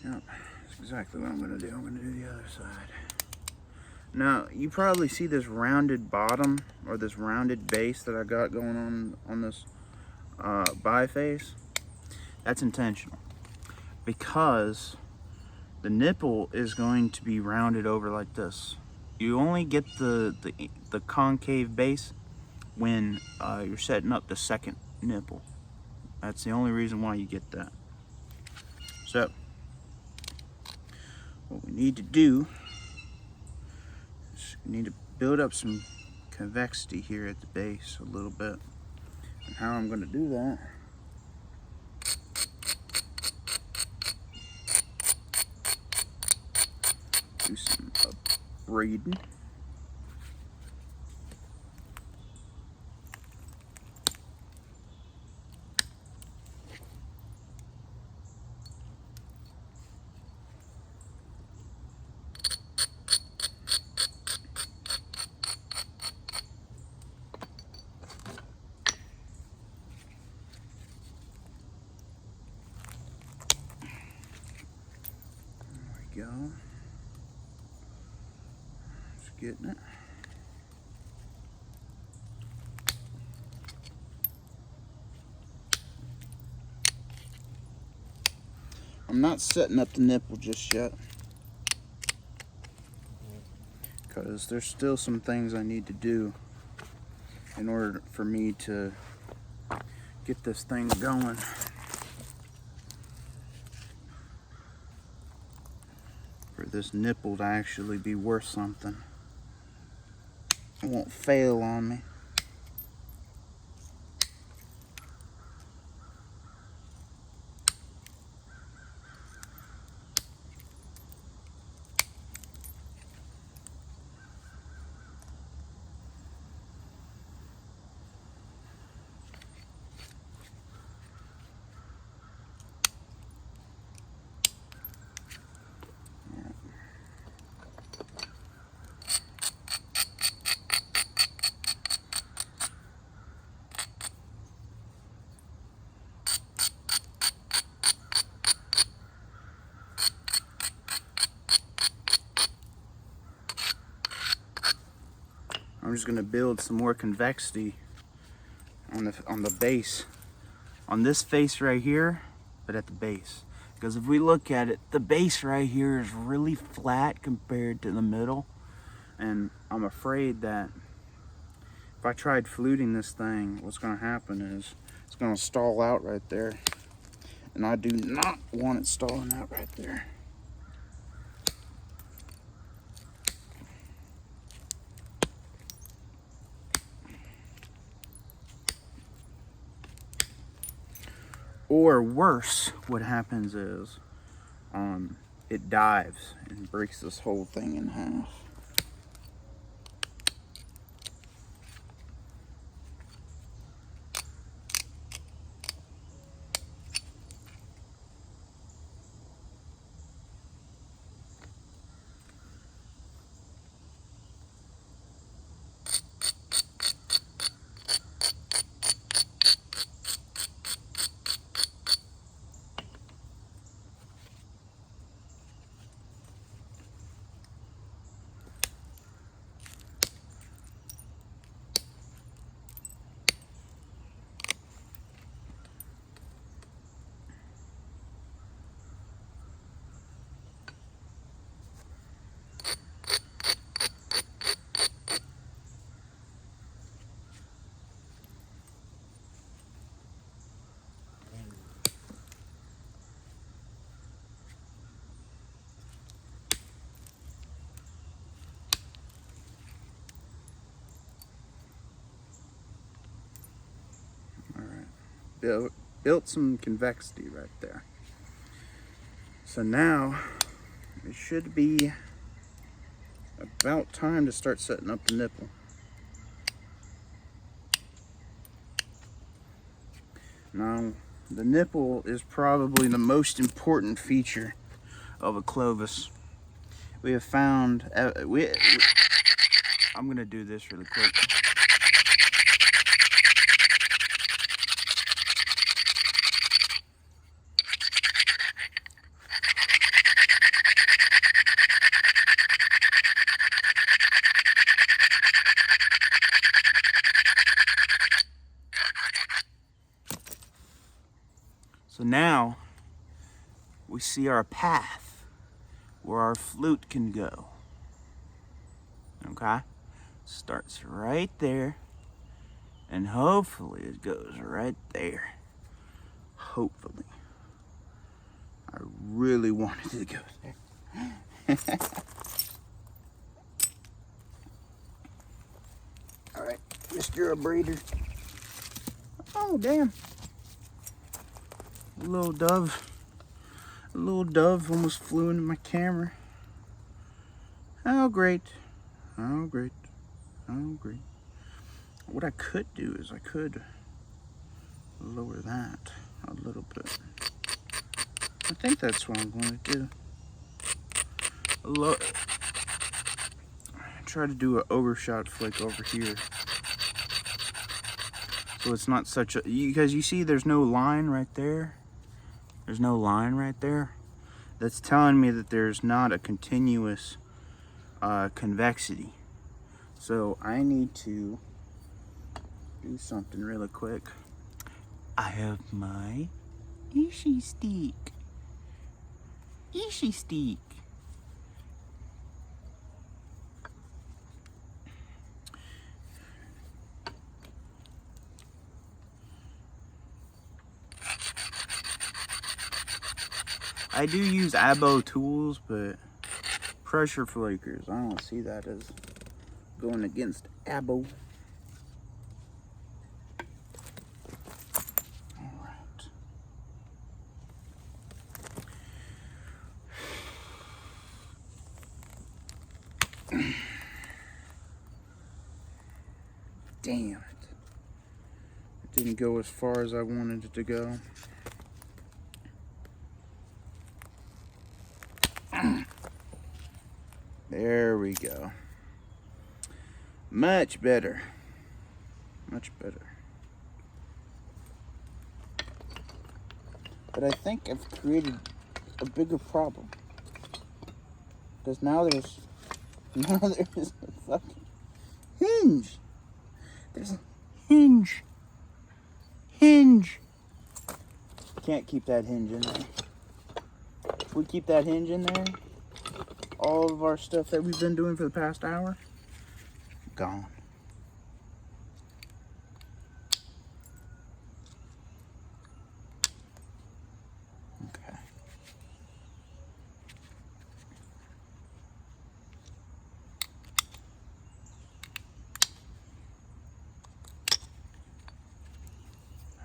Yep, that's exactly what I'm going to do. I'm going to do the other side. Now, you probably see this rounded bottom or this rounded base that I got going on this biface. That's intentional because the nipple is going to be rounded over like this. You only get the concave base when you're setting up the second nipple. That's the only reason why you get that. So, what we need to do is we need to build up some convexity here at the base a little bit. And how I'm going to do that, do some braiding. There we go. Just getting it. I'm not setting up the nipple just yet because there's still some things I need to do in order for me to get this thing going. For this nipple to actually be worth something. It won't fail on me. I'm just gonna build some more convexity on the base, on this face right here, but at the base. Because if we look at it, the base right here is really flat compared to the middle, and I'm afraid that if I tried fluting this thing, what's gonna happen is it's gonna stall out right there, and I do not want it stalling out right there. Or worse, what happens is it dives and breaks this whole thing in half. Built some convexity right there. So now it should be about time to start setting up the nipple. Now, the nipple is probably the most important feature of a Clovis. We have found, I'm gonna do this really quick. So now we see our path where our flute can go. Okay? Starts right there, and hopefully it goes right there. Hopefully. I really wanted to go there. All right, Mr. Breeder. Oh, damn. A little dove almost flew into my camera. How great. How great. How great. What I could do is I could lower that a little bit. I think that's what I'm going to do. Try to do an overshot flick over here. So it's not such a, because you see there's no line right there. There's no line right there. That's telling me that there's not a continuous convexity. So I need to do something really quick. I have my Ishi stick. Ishi stick. I do use abo tools, but pressure flakers, I don't see that as going against abo. Alright. Damn it. It didn't go as far as I wanted it to go. There we go. Much better. Much better. But I think I've created a bigger problem. Because now there's a fucking hinge. There's a hinge. Hinge. Can't keep that hinge in there. If we keep that hinge in there, all of our stuff that we've been doing for the past hour, gone. Okay.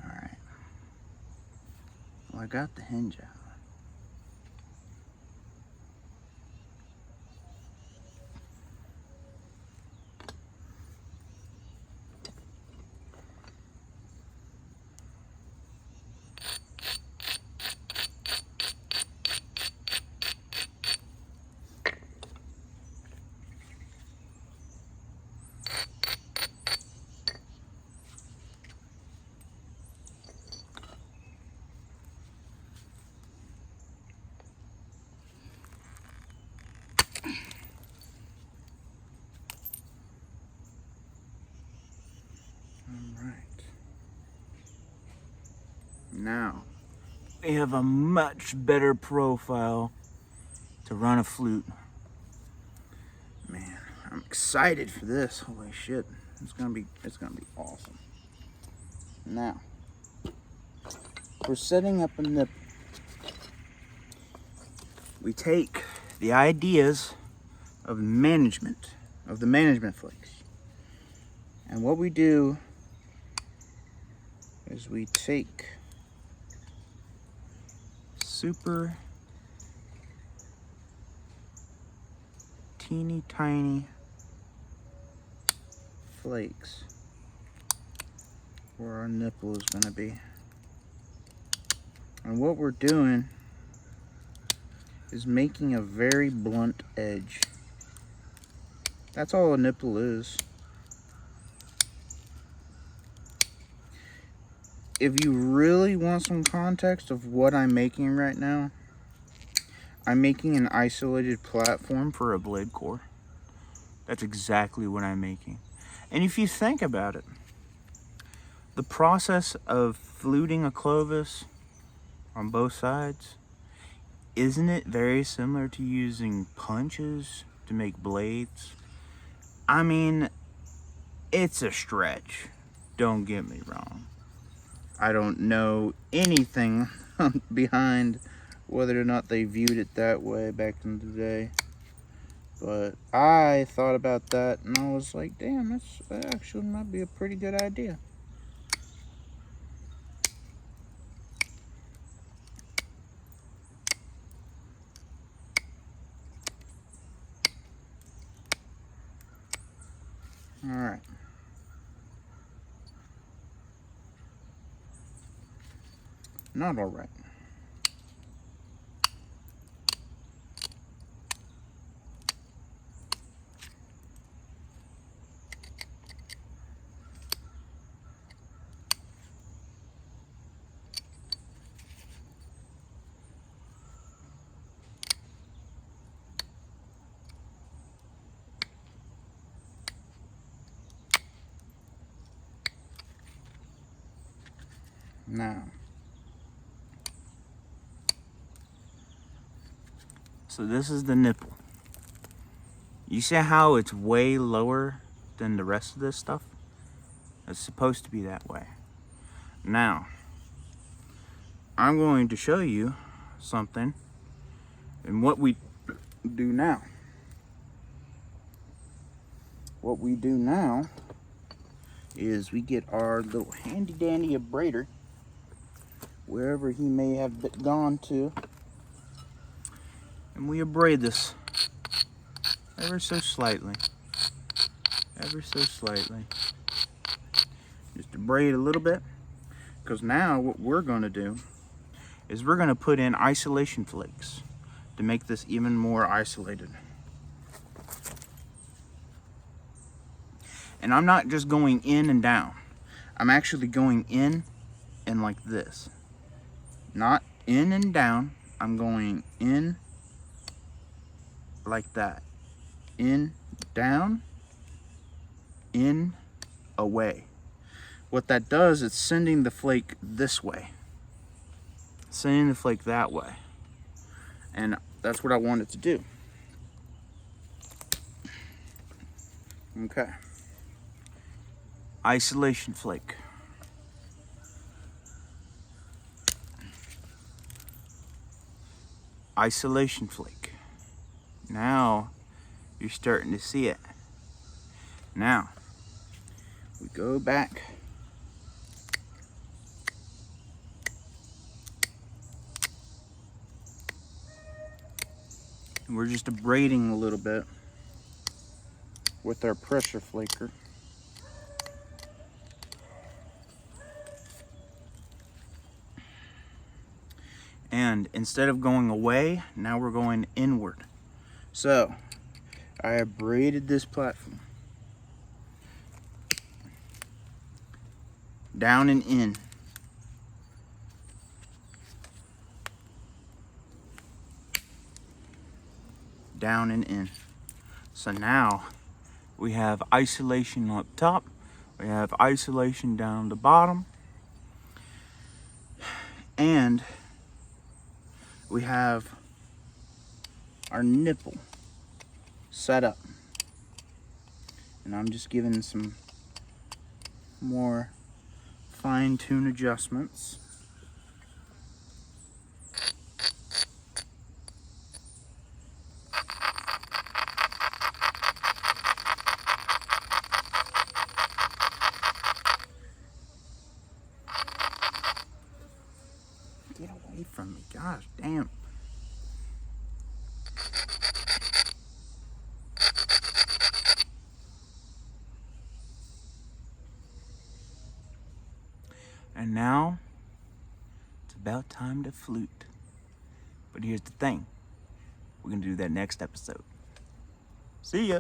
All right. Well, I got the hinge out. Now, we have a much better profile to run a flute. Man, I'm excited for this. Holy shit. It's gonna be awesome. Now, we're setting up a nip. We take the ideas of management, of the management flakes. And what we do is we take super teeny tiny flakes where our nipple is going to be. And what we're doing is making a very blunt edge. That's all a nipple is. If you really want some context of what I'm making right now, I'm making an isolated platform for a blade core. That's exactly what I'm making. And if you think about it, the process of fluting a Clovis on both sides, isn't it very similar to using punches to make blades? I mean, it's a stretch. Don't get me wrong. I don't know anything behind whether or not they viewed it that way back in the day. But I thought about that and I was like, damn, that actually might be a pretty good idea. All right. Not all right. Now, so this is the nipple. You see how it's way lower than the rest of this stuff? It's supposed to be that way. Now, I'm going to show you something and what we do now. What we do now is we get our little handy dandy abrader, wherever he may have gone to, and we abrade this ever so slightly. Ever so slightly. Just abrade a little bit, because now what we're going to do is we're going to put in isolation flakes to make this even more isolated. And I'm not just going in and down. I'm actually going in and like this. Not in and down. I'm going in like that. In, down, in, away. What that does, it's sending the flake this way, sending the flake that way. And that's what I want it to do. Okay. Isolation flake. Isolation flake. Now you're starting to see it. Now we go back. And we're just abrading a little bit with our pressure flaker. And instead of going away, now we're going inward. So I abraded this platform. Down and in. Down and in. So now we have isolation up top. We have isolation down the bottom. And we have our nipple set up. And I'm just giving some more fine-tune adjustments. Get away from me, gosh damn. And now, it's about time to flute. But here's the thing. We're going to do that next episode. See ya.